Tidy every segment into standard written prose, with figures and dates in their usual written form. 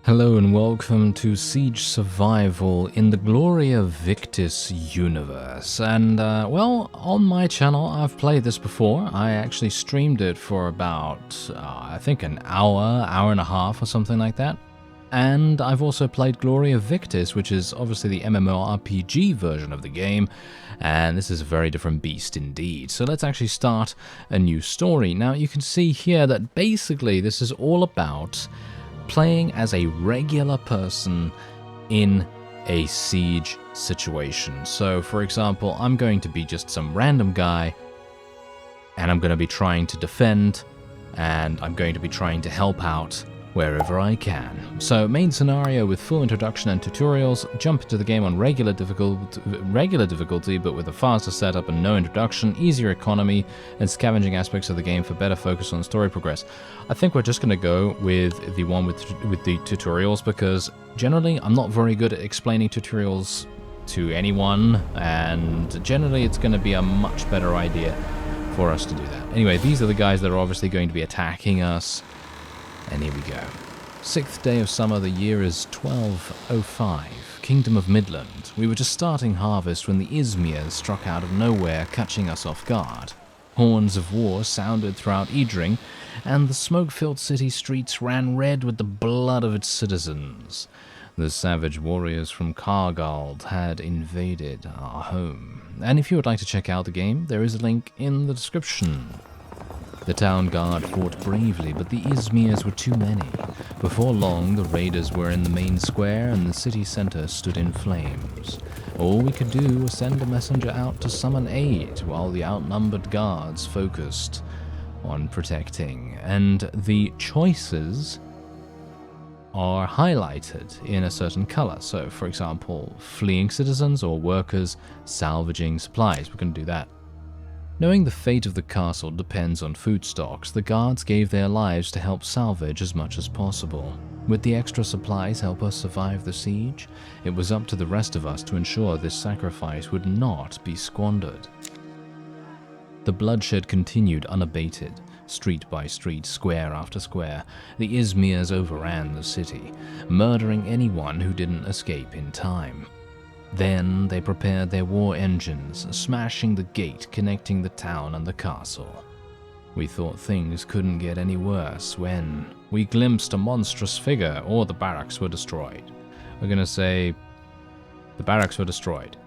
Hello and welcome to Siege Survival in the GLORIA VICTIS universe. And, well, on my channel I've played this before. I actually streamed it for about, I think an hour and a half or something like that. And I've also played GLORIA VICTIS, which is obviously the MMORPG version of the game, and this is a very different beast indeed. So let's actually start a new story. Now you can see here that basically this is all about playing as a regular person in a siege situation. So for example, I'm going to be just some random guy, and I'm going to be trying to defend, and I'm going to be trying to help out wherever I can. So main scenario with full introduction and tutorials, jump into the game on regular difficulty but with a faster setup and no introduction, easier economy, and scavenging aspects of the game for better focus on story progress. I think we're just going to go with the one with the tutorials, because generally I'm not very good at explaining tutorials to anyone, and generally it's going to be a much better idea for us to do that. Anyway, these are the guys that are obviously going to be attacking us. And here we go. 6th day of summer, the year is 1205, Kingdom of Midland. We were just starting harvest when the Izmirs struck out of nowhere, catching us off guard. Horns of war sounded throughout Idring, and the smoke-filled city streets ran red with the blood of its citizens. The savage warriors from Kargald had invaded our home. And if you would like to check out the game, there is a link in the description. The town guard fought bravely, but the Izmirs were too many. Before long, the raiders were in the main square and the city center stood in flames. All we could do was send a messenger out to summon aid, while the outnumbered guards focused on protecting. And the choices are highlighted in a certain color. So, for example, fleeing citizens or workers salvaging supplies. We're going to do that. Knowing the fate of the castle depends on food stocks, the guards gave their lives to help salvage as much as possible. Would the extra supplies help us survive the siege? It was up to the rest of us to ensure this sacrifice would not be squandered. The bloodshed continued unabated. Street by street, square after square, the Izmirs overran the city, murdering anyone who didn't escape in time. Then they prepared their war engines, smashing the gate connecting the town and the castle. We thought things couldn't get any worse when we glimpsed a monstrous figure, or the barracks were destroyed. We're gonna say the barracks were destroyed.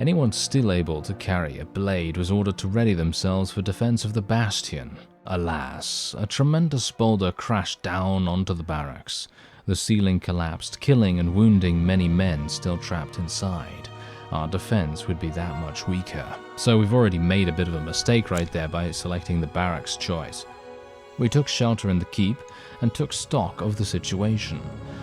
Anyone still able to carry a blade was ordered to ready themselves for defense of the bastion. Alas, a tremendous boulder crashed down onto the barracks. The ceiling collapsed, killing and wounding many men still trapped inside. Our defense would be that much weaker. So we've already made a bit of a mistake right there by selecting the barracks choice. We took shelter in the keep and took stock of the situation.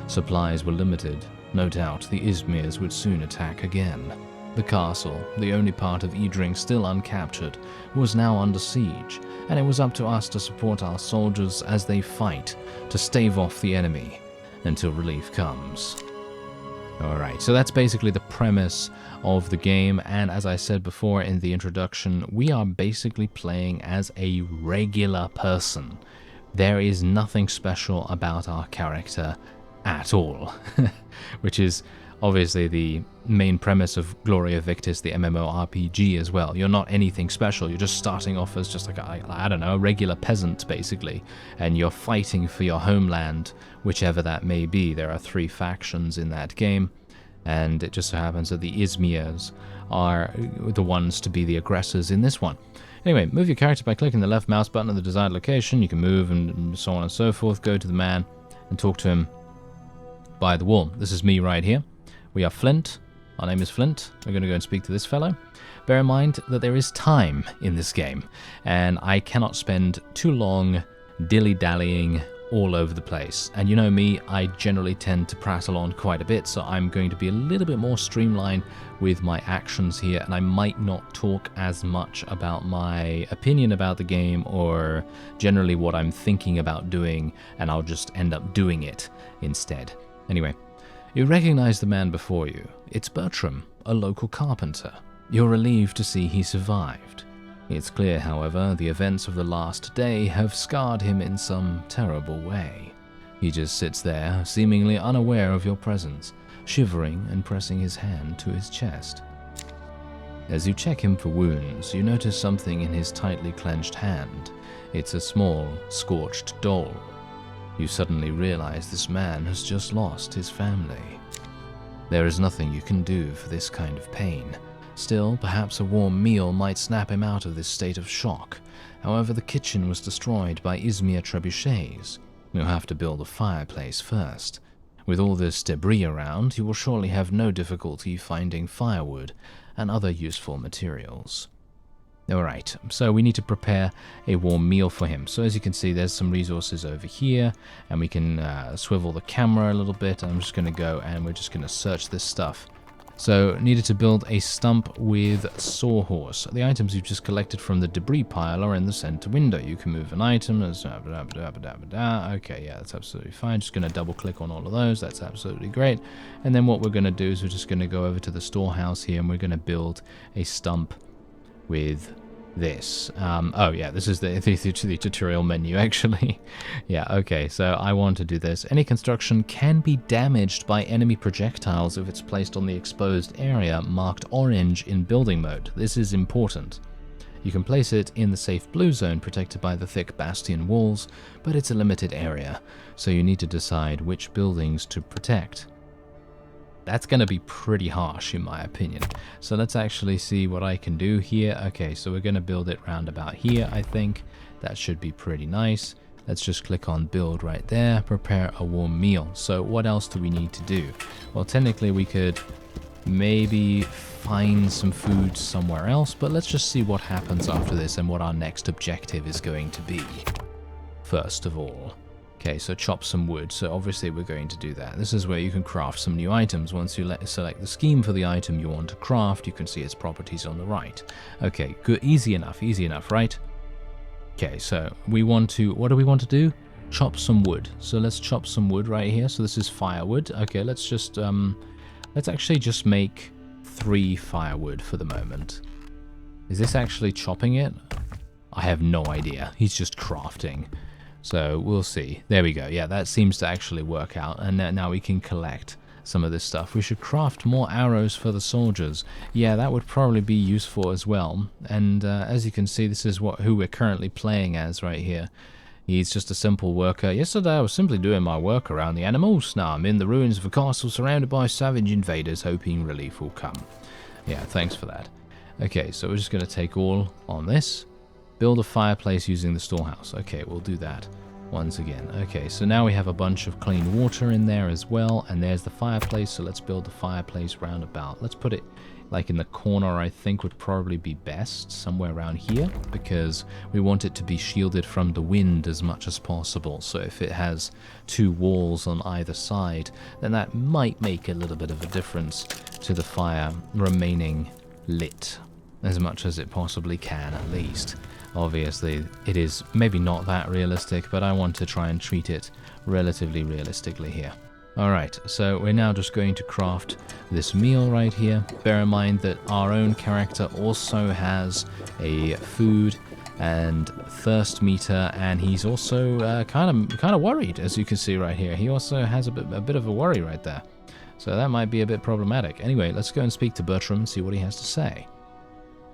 Supplies were limited. No doubt the Izmirs would soon attack again. The castle, the only part of Idring still uncaptured, was now under siege, and it was up to us to support our soldiers as they fight to stave off the enemy until relief comes. Alright, so that's basically the premise of the game, and as I said before in the introduction, we are basically playing as a regular person. There is nothing special about our character at all, which is obviously the main premise of GLORIA VICTIS, the MMORPG as well. You're not anything special, you're just starting off as just like I don't know, a regular peasant basically, and you're fighting for your homeland, whichever that may be. There are 3 factions in that game, and it just so happens that the Izmirs are the ones to be the aggressors in this one. Anyway, move your character by clicking the left mouse button at the desired location. You can move and so on and so forth. Go to the man and talk to him by the wall. This is me right here. We are Flint. Our name is Flint. We're going to go and speak to this fellow. Bear in mind that there is time in this game, and I cannot spend too long dilly-dallying all over the place. And you know me, I generally tend to prattle on quite a bit, so I'm going to be a little bit more streamlined with my actions here, and I might not talk as much about my opinion about the game or generally what I'm thinking about doing, and I'll just end up doing it instead. Anyway. You recognize the man before you. It's Bertram, a local carpenter. You're relieved to see he survived. It's clear, however, the events of the last day have scarred him in some terrible way. He just sits there, seemingly unaware of your presence, shivering and pressing his hand to his chest. As you check him for wounds, you notice something in his tightly clenched hand. It's a small, scorched doll. You suddenly realize this man has just lost his family. There is nothing you can do for this kind of pain. Still, perhaps a warm meal might snap him out of this state of shock. However, the kitchen was destroyed by Izmir trebuchets. You'll have to build a fireplace first. With all this debris around, you will surely have no difficulty finding firewood and other useful materials. Alright, so we need to prepare a warm meal for him. So as you can see, there's some resources over here, and we can swivel the camera a little bit. I'm just going to go and we're just going to search this stuff. So, needed to build a stump with sawhorse. The items you've just collected from the debris pile are in the center window. You can move an item. Okay, yeah, that's absolutely fine. Just going to double click on all of those. That's absolutely great. And then what we're going to do is we're just going to go over to the storehouse here, and we're going to build a stump with this. Oh yeah, this is the tutorial menu actually. Yeah, okay, so I want to do this. Any construction can be damaged by enemy projectiles if it's placed on the exposed area marked orange in building mode. This is important. You can place it in the safe blue zone protected by the thick bastion walls, but it's a limited area, so you need to decide which buildings to protect. That's going to be pretty harsh in my opinion. So let's actually see what I can do here. Okay, so we're going to build it round about here, I think. That should be pretty nice. Let's just click on build right there, prepare a warm meal. So what else do we need to do? Well, technically we could maybe find some food somewhere else, but let's just see what happens after this and what our next objective is going to be. First of all. Okay, so chop some wood, so obviously we're going to do that. This is where you can craft some new items. Once you select the scheme for the item you want to craft, you can see its properties on the right. Okay, good, easy enough, right? Okay, so we want to, what do we want to do? Chop some wood. So let's chop some wood right here. So this is firewood. Okay, let's just, let's actually just make 3 firewood for the moment. Is this actually chopping it? I have no idea. He's just crafting. So we'll see. There we go. Yeah, that seems to actually work out. And now we can collect some of this stuff. We should craft more arrows for the soldiers. Yeah, that would probably be useful as well. And as you can see, this is who we're currently playing as right here. He's just a simple worker. Yesterday I was simply doing my work around the animals. Now I'm in the ruins of a castle surrounded by savage invaders, hoping relief will come. Yeah, thanks for that. Okay, so we're just going to take all on this. Build a fireplace using the storehouse. Okay, we'll do that once again. Okay, so now we have a bunch of clean water in there as well, and there's the fireplace, so let's build the fireplace roundabout. Let's put it like in the corner, I think would probably be best, somewhere around here, because we want it to be shielded from the wind as much as possible. So if it has 2 walls on either side, then that might make a little bit of a difference to the fire remaining lit, as much as it possibly can at least. Obviously, it is maybe not that realistic, but I want to try and treat it relatively realistically here. Alright, so we're now just going to craft this meal right here. Bear in mind that our own character also has a food and thirst meter, and he's also kind of worried, as you can see right here. He also has a bit of a worry right there. So that might be a bit problematic. Anyway, let's go and speak to Bertram and see what he has to say.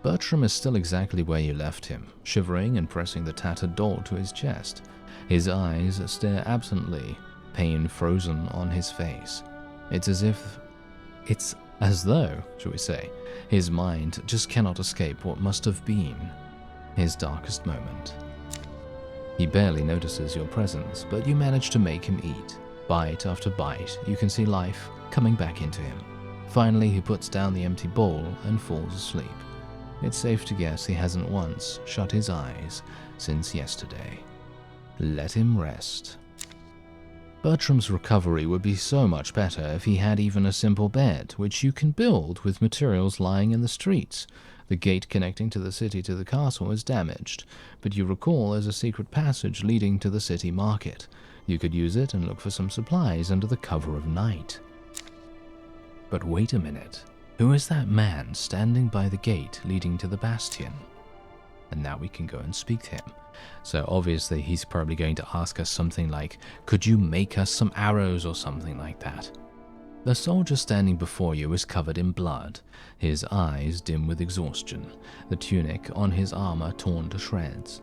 Bertram is still exactly where you left him, shivering and pressing the tattered doll to his chest. His eyes stare absently, pain frozen on his face. It's as though, shall we say, his mind just cannot escape what must have been his darkest moment. He barely notices your presence, but you manage to make him eat. Bite after bite, you can see life coming back into him. Finally, he puts down the empty bowl and falls asleep. It's safe to guess he hasn't once shut his eyes since yesterday. Let him rest. Bertram's recovery would be so much better if he had even a simple bed, which you can build with materials lying in the streets. The gate connecting to the city to the castle is damaged, but you recall there's a secret passage leading to the city market. You could use it and look for some supplies under the cover of night. But wait a minute. Who is that man standing by the gate leading to the bastion? And now we can go and speak to him. So obviously he's probably going to ask us something like, could you make us some arrows or something like that? The soldier standing before you is covered in blood, his eyes dim with exhaustion, the tunic on his armor torn to shreds.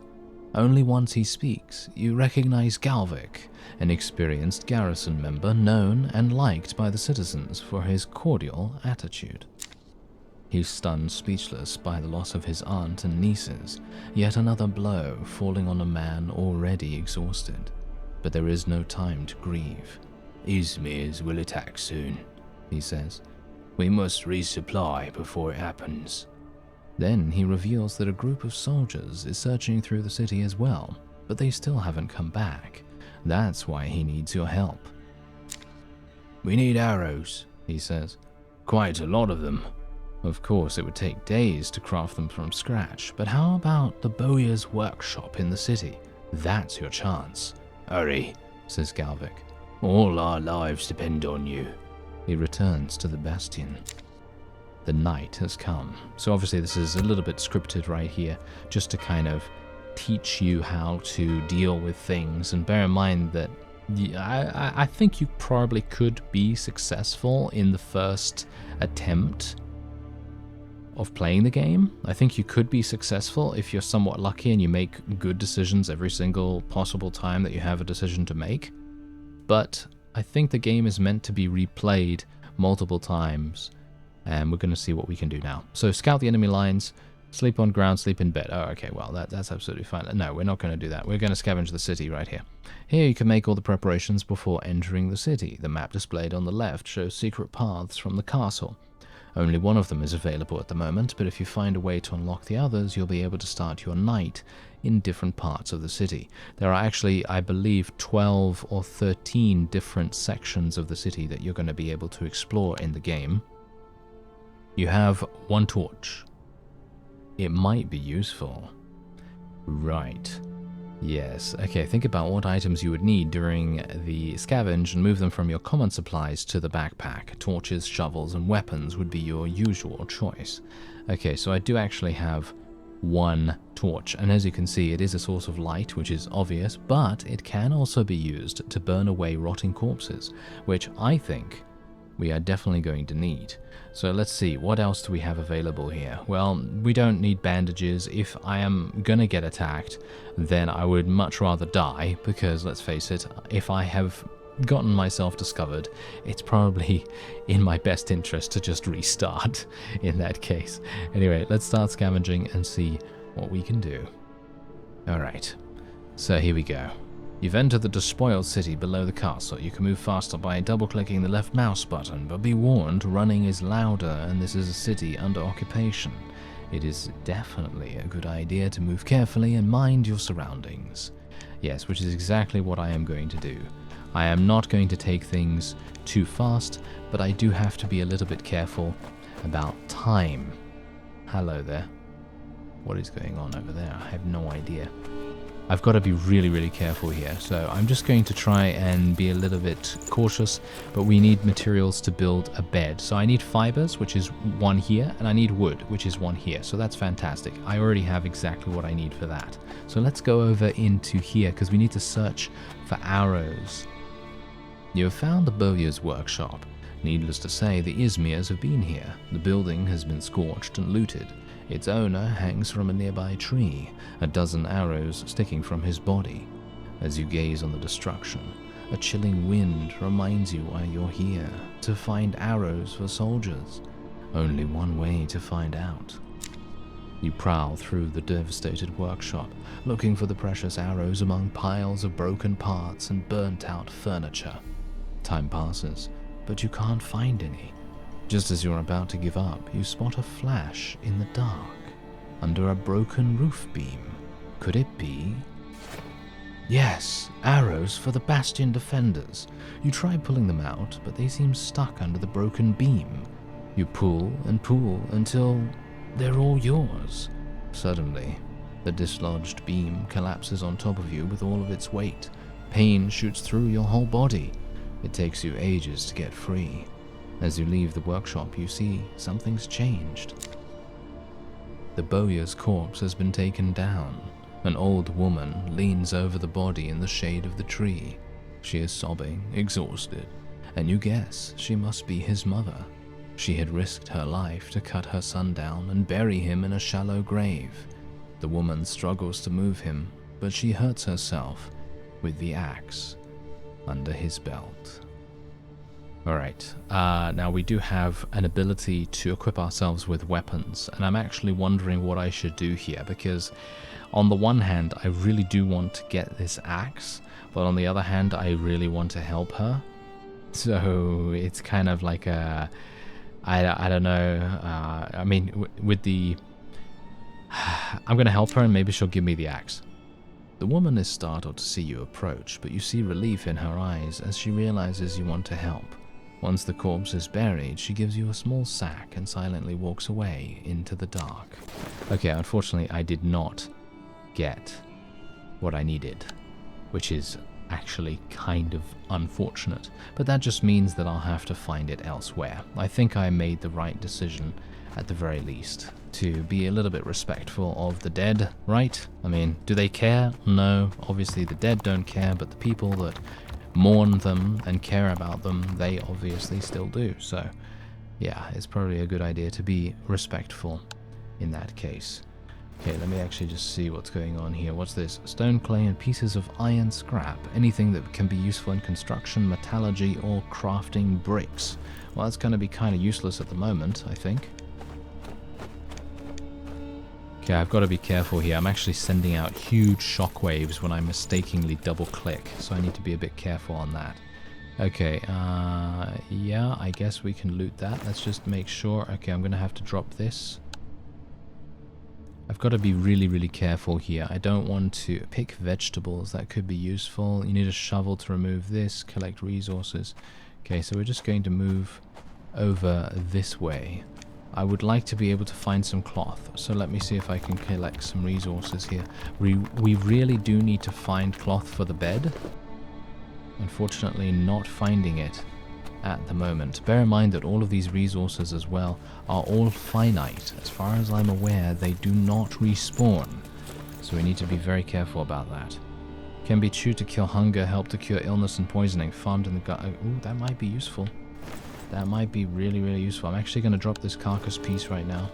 Only once he speaks, you recognize Galvic, an experienced garrison member known and liked by the citizens for his cordial attitude. He's stunned speechless by the loss of his aunt and nieces, yet another blow falling on a man already exhausted. But there is no time to grieve. "Izmir's will attack soon," he says. "We must resupply before it happens." Then he reveals that a group of soldiers is searching through the city as well, but they still haven't come back. That's why he needs your help. "We need arrows," he says. "Quite a lot of them." Of course, it would take days to craft them from scratch, but how about the bowyer's workshop in the city? That's your chance. "Hurry," says Galvic. "All our lives depend on you." He returns to the bastion. The night has come, so obviously this is a little bit scripted right here, just to kind of teach you how to deal with things, and bear in mind that I think you probably could be successful in the first attempt of playing the game. I think you could be successful if you're somewhat lucky and you make good decisions every single possible time that you have a decision to make. But I think the game is meant to be replayed multiple times, and we're going to see what we can do now. So scout the enemy lines, sleep on ground, sleep in bed. Oh, okay, well, that's absolutely fine. No, we're not going to do that. We're going to scavenge the city right here. Here you can make all the preparations before entering the city. The map displayed on the left shows secret paths from the castle. Only one of them is available at the moment, but if you find a way to unlock the others, you'll be able to start your night in different parts of the city. There are actually, I believe, 12 or 13 different sections of the city that you're going to be able to explore in the game. You have one torch. It might be useful. Right. Yes, okay, think about what items you would need during the scavenge and move them from your common supplies to the backpack. Torches, shovels, and weapons would be your usual choice. Okay, so I do actually have one torch, and as you can see, it is a source of light, which is obvious, but it can also be used to burn away rotting corpses, which I think we are definitely going to need. So let's see, what else do we have available here? Well, we don't need bandages. If I am gonna get attacked, then I would much rather die, because let's face it, if I have gotten myself discovered, it's probably in my best interest to just restart in that case. Anyway, let's start scavenging and see what we can do. Alright, so here we go. You've entered the despoiled city below the castle. You can move faster by double-clicking the left mouse button, but be warned, running is louder and this is a city under occupation. It is definitely a good idea to move carefully and mind your surroundings. Yes, which is exactly what I am going to do. I am not going to take things too fast, but I do have to be a little bit careful about time. Hello there. What is going on over there? I have no idea. I've got to be really, really careful here, so I'm just going to try and be a little bit cautious, but we need materials to build a bed. So I need fibers, which is one here, and I need wood, which is one here, so that's fantastic. I already have exactly what I need for that. So let's go over into here, because we need to search for arrows. You have found the bowyer's workshop. Needless to say, the Izmirs have been here. The building has been scorched and looted. Its owner hangs from a nearby tree, a dozen arrows sticking from his body. As you gaze on the destruction, a chilling wind reminds you why you're here, to find arrows for soldiers. Only one way to find out. You prowl through the devastated workshop, looking for the precious arrows among piles of broken parts and burnt-out furniture. Time passes, but you can't find any. Just as you're about to give up, you spot a flash in the dark, under a broken roof beam. Could it be? Yes, arrows for the bastion defenders. You try pulling them out, but they seem stuck under the broken beam. You pull and pull until they're all yours. Suddenly, the dislodged beam collapses on top of you with all of its weight. Pain shoots through your whole body. It takes you ages to get free. As you leave the workshop, you see something's changed. The bowyer's corpse has been taken down. An old woman leans over the body in the shade of the tree. She is sobbing, exhausted, and you guess she must be his mother. She had risked her life to cut her son down and bury him in a shallow grave. The woman struggles to move him, but she hurts herself with the axe under his belt. Alright, now we do have an ability to equip ourselves with weapons, and I'm actually wondering what I should do here, because on the one hand, I really do want to get this axe, but on the other hand, I really want to help her. So it's kind of like a, I don't know, I mean, with the, I'm going to help her and maybe she'll give me the axe. The woman is startled to see you approach, but you see relief in her eyes as she realizes you want to help. Once the corpse is buried, she gives you a small sack and silently walks away into the dark. Okay, unfortunately, I did not get what I needed, which is actually kind of unfortunate, but that just means that I'll have to find it elsewhere. I think I made the right decision, at the very least, to be a little bit respectful of the dead, right? I mean, do they care? No, obviously the dead don't care, but the people that mourn them and care about them, they obviously still do. So yeah, it's probably a good idea to be respectful in that case. Okay, let me actually just see what's going on here. What's this? Stone, clay, and pieces of iron scrap. Anything that can be useful in construction, metallurgy, or crafting bricks. Well, that's going to be kind of useless at the moment, I think. Okay, I've got to be careful here. I'm actually sending out huge shockwaves when I mistakenly double-click, so I need to be a bit careful on that. Okay, yeah, I guess we can loot that. Let's just make sure. Okay, I'm going to have to drop this. I've got to be really, really careful here. I don't want to pick vegetables. That could be useful. You need a shovel to remove this, collect resources. Okay, so we're just going to move over this way. I would like to be able to find some cloth, so let me see if I can collect some resources here. We really do need to find cloth for the bed. Unfortunately, not finding it at the moment. Bear in mind that all of these resources as well are all finite. As far as I'm aware, they do not respawn, so we need to be very careful about that. Can be chewed to kill hunger, help to cure illness and poisoning, farmed in the gut. Ooh, that might be useful. That might be really, really useful. I'm actually going to drop this carcass piece right now.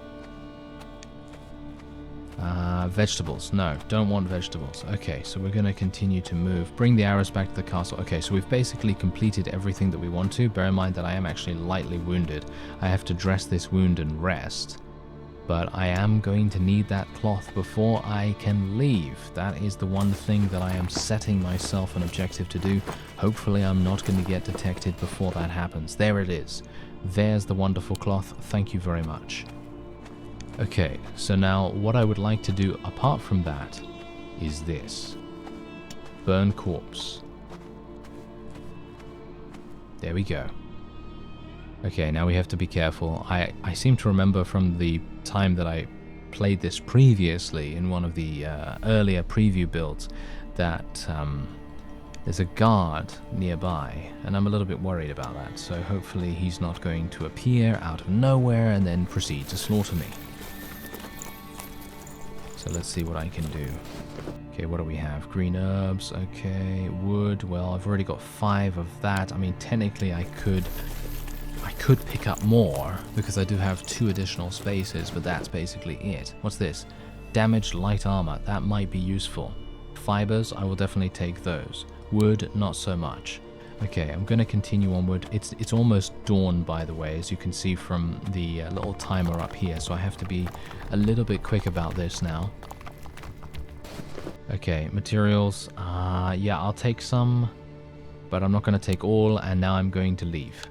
Vegetables. No, don't want vegetables. Okay, so we're going to continue to move. Bring the arrows back to the castle. Okay, so we've basically completed everything that we want to. Bear in mind that I am actually lightly wounded. I have to dress this wound and rest. But I am going to need that cloth before I can leave. That is the one thing that I am setting myself an objective to do. Hopefully I'm not going to get detected before that happens. There it is. There's the wonderful cloth. Thank you very much. Okay, so now what I would like to do apart from that is this. Burn corpse. There we go. Okay, now we have to be careful. I seem to remember from the time that I played this previously in one of the earlier preview builds that there's a guard nearby, and I'm a little bit worried about that. So hopefully he's not going to appear out of nowhere and then proceed to slaughter me. So let's see what I can do. Okay, what do we have? Green herbs, okay, wood. Well, I've already got 5 of that. I mean, technically I could pick up more because I do have 2 additional spaces, but that's basically it. What's this? Damaged light armor. That might be useful. Fibers, I will definitely take those. Wood, not so much. Okay, I'm going to continue onward. It's almost dawn, by the way, as you can see from the little timer up here, so I have to be a little bit quick about this now. Okay, materials. Yeah, I'll take some, but I'm not going to take all, and now I'm going to leave.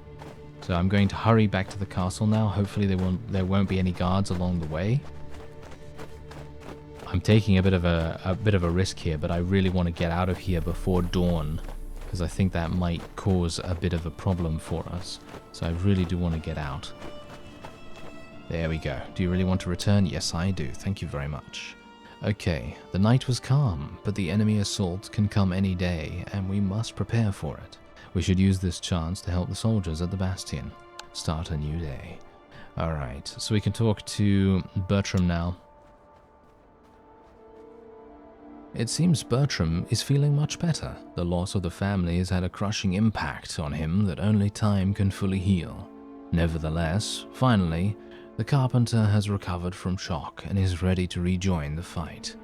So I'm going to hurry back to the castle now. Hopefully there won't be any guards along the way. I'm taking a bit of a risk here, but I really want to get out of here before dawn, because I think that might cause a bit of a problem for us. So I really do want to get out. There we go. Do you really want to return? Yes, I do. Thank you very much. Okay, the night was calm, but the enemy assault can come any day, and we must prepare for it. We should use this chance to help the soldiers at the bastion. Start a new day. Alright, so we can talk to Bertram now. It seems Bertram is feeling much better. The loss of the family has had a crushing impact on him that only time can fully heal. Nevertheless, finally, the carpenter has recovered from shock and is ready to rejoin the fight.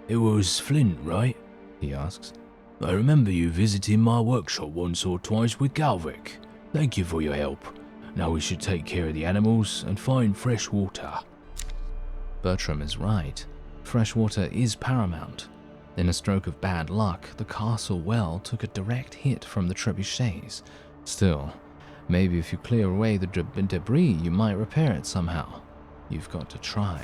"It was Flint, right?" he asks. "I remember you visiting my workshop once or twice with Galvic. Thank you for your help. Now we should take care of the animals and find fresh water." Bertram is right. Fresh water is paramount. In a stroke of bad luck, the castle well took a direct hit from the trebuchets. Still, maybe if you clear away the debris, you might repair it somehow. You've got to try.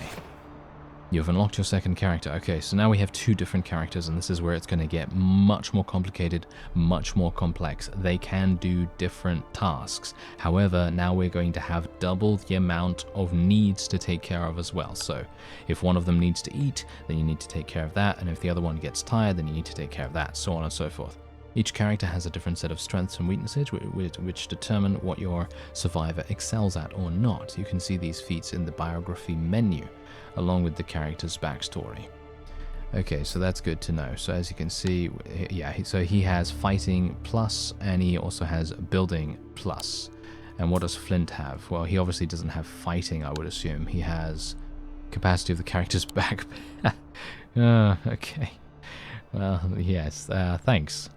You've unlocked your second character. Okay, so now we have two different characters, and this is where it's going to get much more complicated, much more complex. They can do different tasks. However, now we're going to have double the amount of needs to take care of as well. So if one of them needs to eat, then you need to take care of that. And if the other one gets tired, then you need to take care of that, so on and so forth. Each character has a different set of strengths and weaknesses which determine what your survivor excels at or not. You can see these feats in the biography menu, along with the character's backstory. Okay, so that's good to know. So as you can see, yeah, so he has fighting plus, and he also has building plus. And what does Flint have? Well, he obviously doesn't have fighting, I would assume. He has capacity of the character's back. Okay. Well, yes, thanks.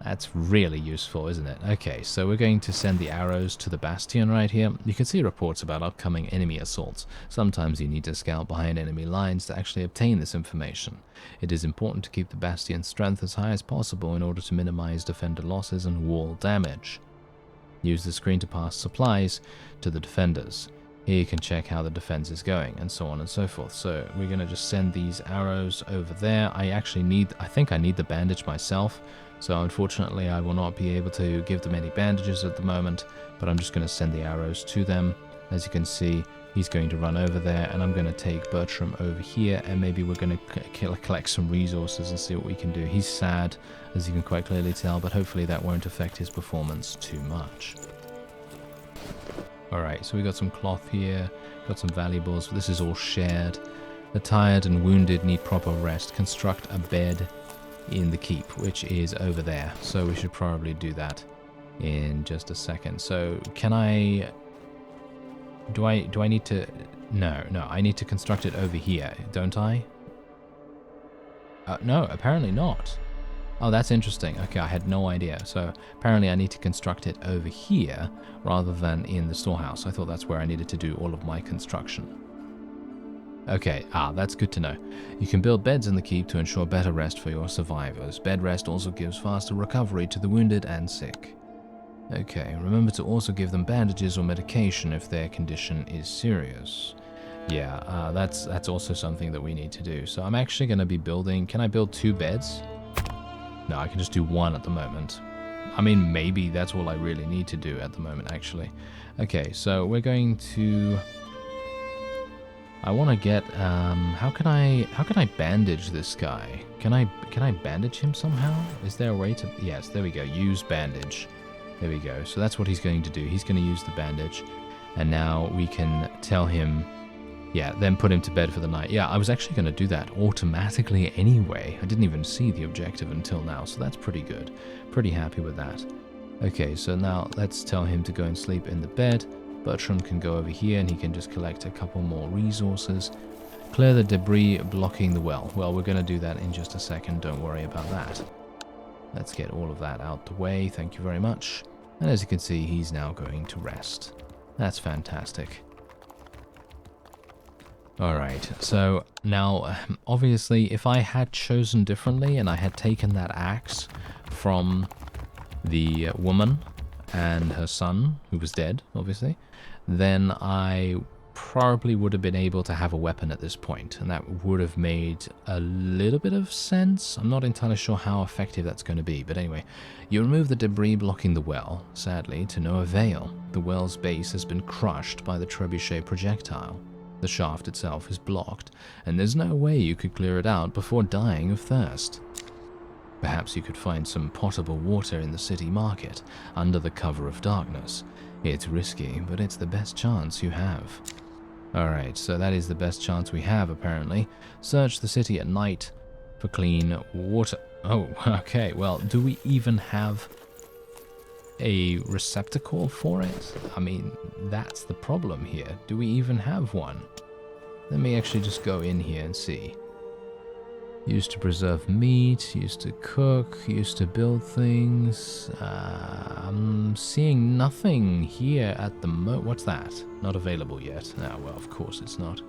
That's really useful, isn't it? Okay, so we're going to send the arrows to the bastion right here. You can see reports about upcoming enemy assaults. Sometimes you need to scout behind enemy lines to actually obtain this information. It is important to keep the bastion's strength as high as possible in order to minimize defender losses and wall damage. Use the screen to pass supplies to the defenders. Here you can check how the defense is going, and so on and so forth. So we're going to just send these arrows over there. I think I need the bandage myself. So unfortunately I will not be able to give them any bandages at the moment, but I'm just going to send the arrows to them. As you can see, he's going to run over there, and I'm going to take Bertram over here, and maybe we're going to collect some resources and see what we can do. He's sad, as you can quite clearly tell, but hopefully that won't affect his performance too much. Alright, so we got some cloth here, got some valuables. This is all shared. The tired and wounded need proper rest. Construct a bed in the keep, which is over there. So we should probably do that in just a second. So can I... Do I need to... No, I need to construct it over here, don't I? No, apparently not. Oh, that's interesting. Okay, I had no idea. So apparently I need to construct it over here rather than in the storehouse. I thought that's where I needed to do all of my construction. Okay, that's good to know. You can build beds in the keep to ensure better rest for your survivors. Bed rest also gives faster recovery to the wounded and sick. Okay, remember to also give them bandages or medication if their condition is serious. Yeah, that's also something that we need to do. So I'm actually going to be building... Can I build 2 beds? No, I can just do 1 at the moment. I mean, maybe that's all I really need to do at the moment, actually. Okay, so we're going to... I want to get, how can I bandage this guy? Can I bandage him somehow? Is there a way to, yes, there we go, use bandage. There we go, so that's what he's going to do. He's going to use the bandage, and now we can tell him, yeah, then put him to bed for the night. Yeah, I was actually going to do that automatically anyway. I didn't even see the objective until now, so that's pretty good. Pretty happy with that. Okay, so now let's tell him to go and sleep in the bed. Bertram can go over here and he can just collect a couple more resources. Clear the debris blocking the well. Well, we're going to do that in just a second. Don't worry about that. Let's get all of that out the way. Thank you very much. And as you can see, he's now going to rest. That's fantastic. Alright, so now, obviously, if I had chosen differently and I had taken that axe from the woman and her son, who was dead, obviously, then I probably would have been able to have a weapon at this point, and that would have made a little bit of sense. I'm not entirely sure how effective that's going to be, but anyway, you remove the debris blocking the well, sadly, to no avail. The well's base has been crushed by the trebuchet projectile. The shaft itself is blocked, and there's no way you could clear it out before dying of thirst. Perhaps you could find some potable water in the city market, under the cover of darkness. It's risky, but it's the best chance you have. Alright, so that is the best chance we have, apparently. Search the city at night for clean water. Oh, okay. Well, do we even have a receptacle for it? I mean, that's the problem here. Do we even have one? Let me actually just go in here and see. Used to preserve meat, used to cook, used to build things. I'm seeing nothing here at the What's that? Not available yet. Ah, well, of course it's not.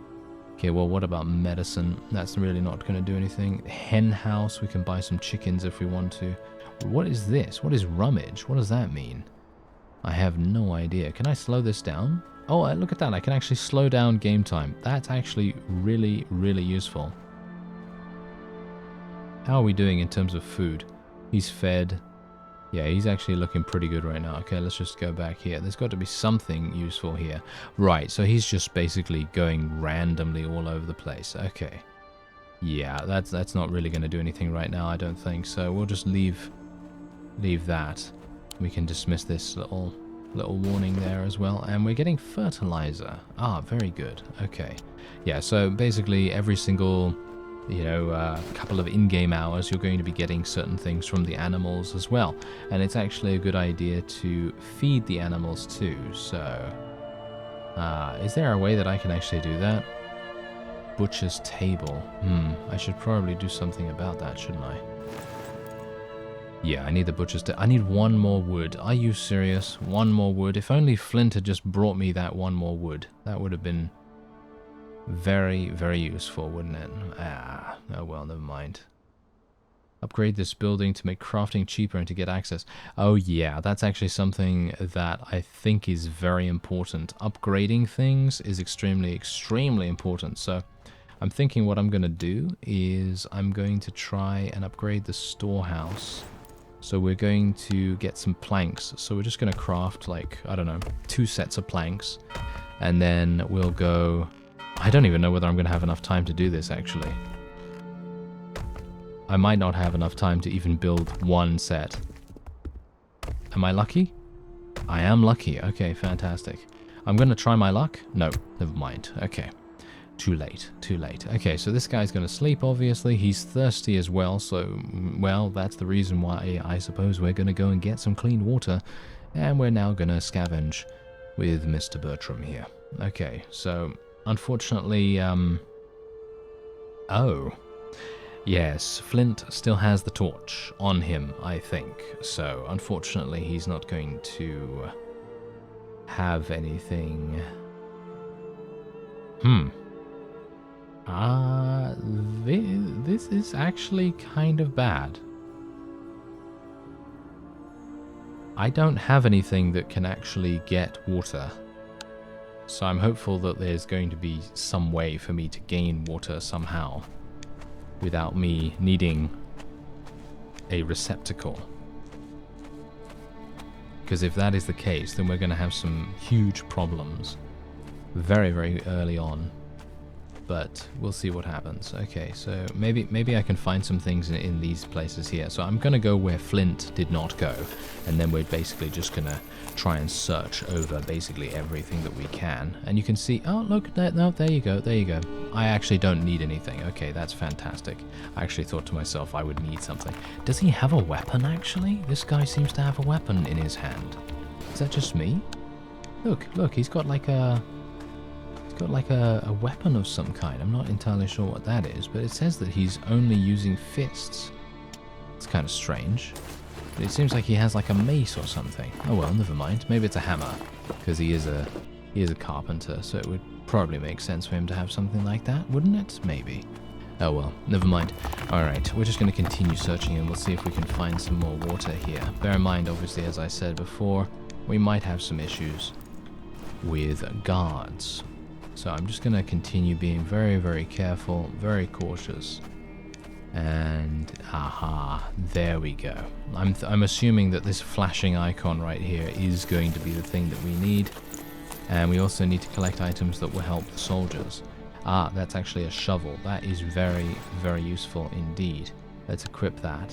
Okay, well, what about medicine? That's really not going to do anything. Hen house, we can buy some chickens if we want to. What is this? What is rummage? What does that mean? I have no idea. Can I slow this down? Oh, look at that. I can actually slow down game time. That's actually really, really useful. How are we doing in terms of food? He's fed. Yeah, he's actually looking pretty good right now. Okay, let's just go back here. There's got to be something useful here. Right, so he's just basically going randomly all over the place. Okay. Yeah, that's not really going to do anything right now, I don't think. So we'll just leave that. We can dismiss this little warning there as well. And we're getting fertilizer. Ah, very good. Okay. Yeah, so basically every single, couple of in-game hours, you're going to be getting certain things from the animals as well. And it's actually a good idea to feed the animals too. So, is there a way that I can actually do that? Butcher's table. I should probably do something about that, shouldn't I? Yeah, I need the butcher's table. I need one more wood. Are you serious? One more wood? If only Flint had just brought me that one more wood, that would have been very, very useful, wouldn't it? Oh well, never mind. Upgrade this building to make crafting cheaper and to get access. Oh yeah, that's actually something that I think is very important. Upgrading things is extremely, extremely important. So I'm thinking what I'm going to do is I'm going to try and upgrade the storehouse. So we're going to get some planks. So we're just going to craft, like, I don't know, 2 sets of planks. And then we'll go... I don't even know whether I'm going to have enough time to do this, actually. I might not have enough time to even build 1 set. Am I lucky? I am lucky. Okay, fantastic. I'm going to try my luck. No, never mind. Okay. Too late. Too late. Okay, so this guy's going to sleep, obviously. He's thirsty as well, so, well, that's the reason why I suppose we're going to go and get some clean water. And we're now going to scavenge with Mr. Bertram here. Okay, so... Unfortunately, oh. Yes, Flint still has the torch on him, I think. So, unfortunately, he's not going to have anything. This is actually kind of bad. I don't have anything that can actually get water. So I'm hopeful that there's going to be some way for me to gain water somehow without me needing a receptacle. Because if that is the case, then we're going to have some huge problems very, very early on. But we'll see what happens. Okay, so maybe I can find some things in these places here. So I'm going to go where Flint did not go. And then we're basically just going to try and search over basically everything that we can. And you can see, oh, look, no, there you go, there you go. I actually don't need anything. Okay, that's fantastic. I actually thought to myself I would need something. Does he have a weapon, actually? This guy seems to have a weapon in his hand. Is that just me? Look, he's got like a... a weapon of some kind. I'm not entirely sure what that is, but it says that he's only using fists. It's kind of strange. But it seems like he has like a mace or something. Oh well, never mind. Maybe it's a hammer, because he is a carpenter, so it would probably make sense for him to have something like that, wouldn't it? Maybe. Oh well, never mind. Alright, we're just going to continue searching and we'll see if we can find some more water here. Bear in mind, obviously, as I said before, we might have some issues with guards. So I'm just going to continue being very, very careful, very cautious. And, aha, there we go. I'm assuming that this flashing icon right here is going to be the thing that we need. And we also need to collect items that will help the soldiers. Ah, that's actually a shovel. That is very, very useful indeed. Let's equip that.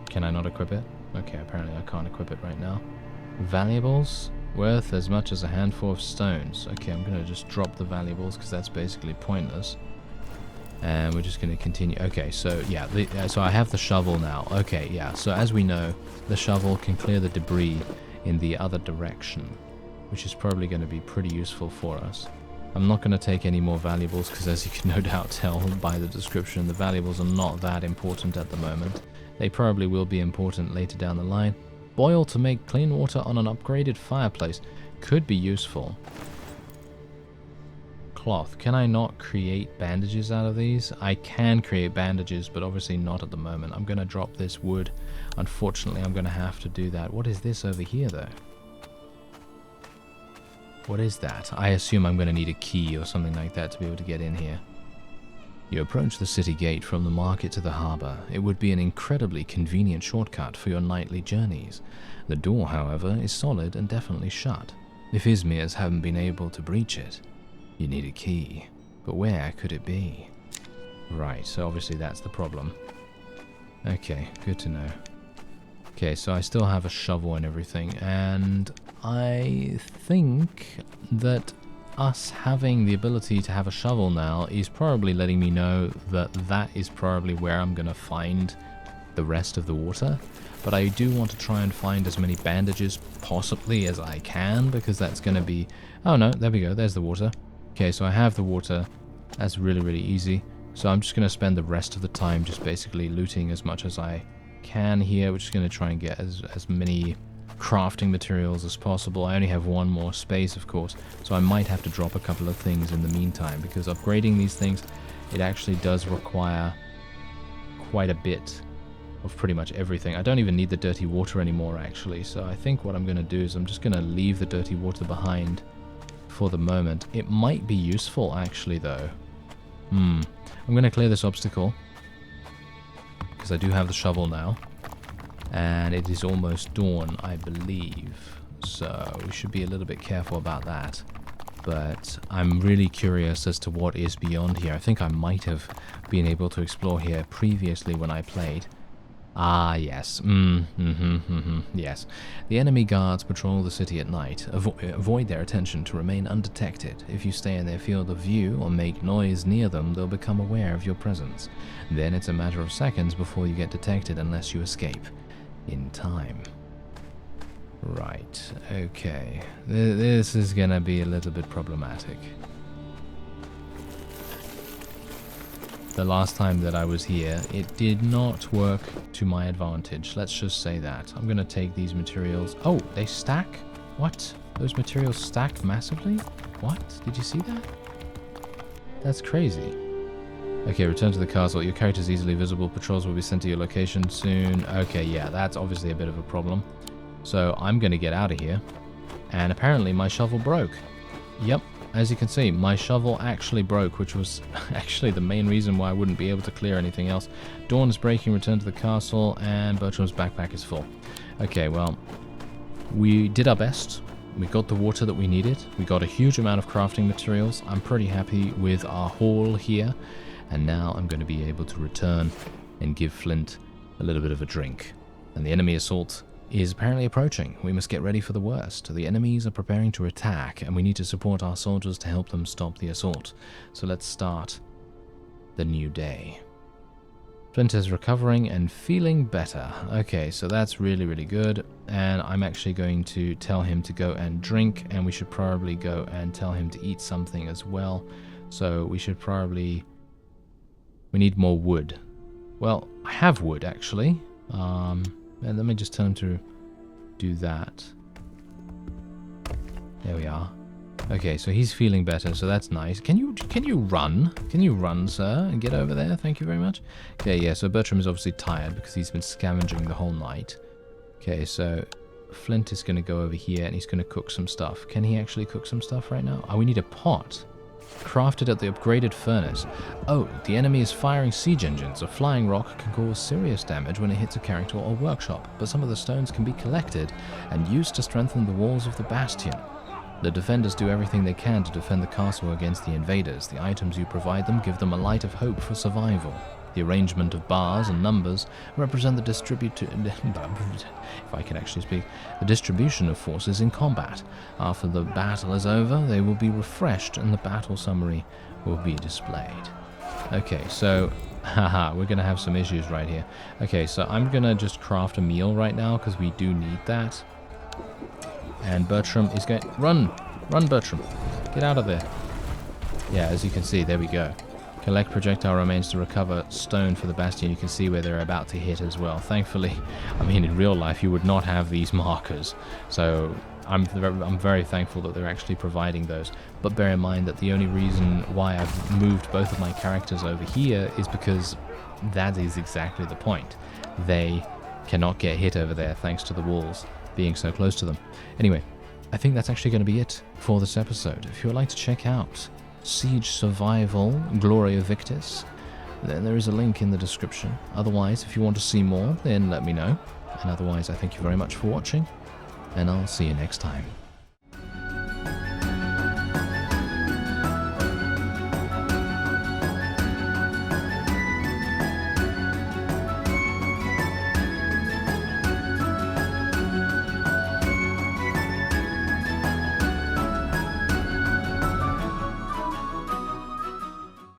Can I not equip it? Okay, apparently I can't equip it right now. Valuables? Worth as much as a handful of stones. Okay, I'm going to just drop the valuables because that's basically pointless. And we're just going to continue. Okay, so yeah, so I have the shovel now. Okay, yeah, so as we know, the shovel can clear the debris in the other direction, which is probably going to be pretty useful for us. I'm not going to take any more valuables because, as you can no doubt tell by the description, the valuables are not that important at the moment. They probably will be important later down the line. Boil to make clean water on an upgraded fireplace could be useful. Cloth. Can I not create bandages out of these? I can create bandages, but obviously not at the moment. I'm going to drop this wood. Unfortunately, I'm going to have to do that. What is this over here, though? What is that? I assume I'm going to need a key or something like that to be able to get in here. You approach the city gate from the market to the harbour. It would be an incredibly convenient shortcut for your nightly journeys. The door, however, is solid and definitely shut. If Izmirs haven't been able to breach it, you need a key. But where could it be? Right, so obviously that's the problem. Okay, good to know. Okay, so I still have a shovel and everything, and I think that us having the ability to have a shovel now is probably letting me know that that is probably where I'm going to find the rest of the water. But I do want to try and find as many bandages possibly as I can, because that's going to be... Oh no, there we go, there's the water. Okay, so I have the water. That's really, really easy. So I'm just going to spend the rest of the time just basically looting as much as I can here. We're just going to try and get as many crafting materials as possible. I only have one more space, of course, so I might have to drop a couple of things in the meantime, because upgrading these things, it actually does require quite a bit of pretty much everything. I don't even need the dirty water anymore, actually, so I think what I'm going to do is I'm just going to leave the dirty water behind for the moment. It might be useful, actually, though. I'm going to clear this obstacle, because I do have the shovel now. And it is almost dawn, I believe. So we should be a little bit careful about that. But I'm really curious as to what is beyond here. I think I might have been able to explore here previously when I played. Ah, yes. Yes. The enemy guards patrol the city at night. Avoid their attention to remain undetected. If you stay in their field of view or make noise near them, they'll become aware of your presence. Then it's a matter of seconds before you get detected unless you escape in time. Right. Okay. This is gonna be a little bit problematic. The last time that I was here, it did not work to my advantage. Let's just say that. I'm going to take these materials. Oh, they stack? What? Those materials stack massively? What? Did you see that? That's crazy. Okay, return to the castle. Your character is easily visible. Patrols will be sent to your location soon. Okay, yeah, that's obviously a bit of a problem. So I'm going to get out of here. And apparently my shovel broke. Yep. As you can see, my shovel actually broke, which was actually the main reason why I wouldn't be able to clear anything else. Dawn is breaking, return to the castle, and Bertram's backpack is full. Okay, well, we did our best. We got the water that we needed. We got a huge amount of crafting materials. I'm pretty happy with our haul here. And now I'm going to be able to return and give Flint a little bit of a drink. And the enemy assault is apparently approaching. We must get ready for the worst. The enemies are preparing to attack, and we need to support our soldiers to help them stop the assault. So let's start the new day. Flint is recovering and feeling better. Okay, so that's really, really good. And I'm actually going to tell him to go and drink, and we should probably go and tell him to eat something as well. So we should probably... We need more wood. Well, I have wood, actually. And let me just tell him to do that. There we are. Okay, so he's feeling better, so that's nice. Can you run? Can you run, sir, and get over there? Thank you very much. Okay, yeah, so Bertram is obviously tired because he's been scavenging the whole night. Okay, so Flint is going to go over here and he's going to cook some stuff. Can he actually cook some stuff right now? Oh, we need a pot. Crafted at the upgraded furnace. Oh, the enemy is firing siege engines. A flying rock can cause serious damage when it hits a character or workshop, but some of the stones can be collected and used to strengthen the walls of the bastion. The defenders do everything they can to defend the castle against the invaders. The items you provide them give them a light of hope for survival. The arrangement of bars and numbers represent the if I can actually speak, the distribution of forces in combat. After the battle is over, they will be refreshed and the battle summary will be displayed. Okay, so, haha, we're going to have some issues right here. Okay, so I'm going to just craft a meal right now because we do need that. And Bertram is going... Run! Run, Bertram! Get out of there. Yeah, as you can see, there we go. Collect projectile remains to recover stone for the bastion. You can see where they're about to hit as well. Thankfully, I mean, in real life, you would not have these markers. So I'm very thankful that they're actually providing those. But bear in mind that the only reason why I've moved both of my characters over here is because that is exactly the point. They cannot get hit over there thanks to the walls being so close to them. Anyway, I think that's actually going to be it for this episode. If you would like to check out Siege Survival Gloria Victis, then there is a link in the description. Otherwise, if you want to see more, then let me know. And otherwise, I thank you very much for watching, and I'll see you next time.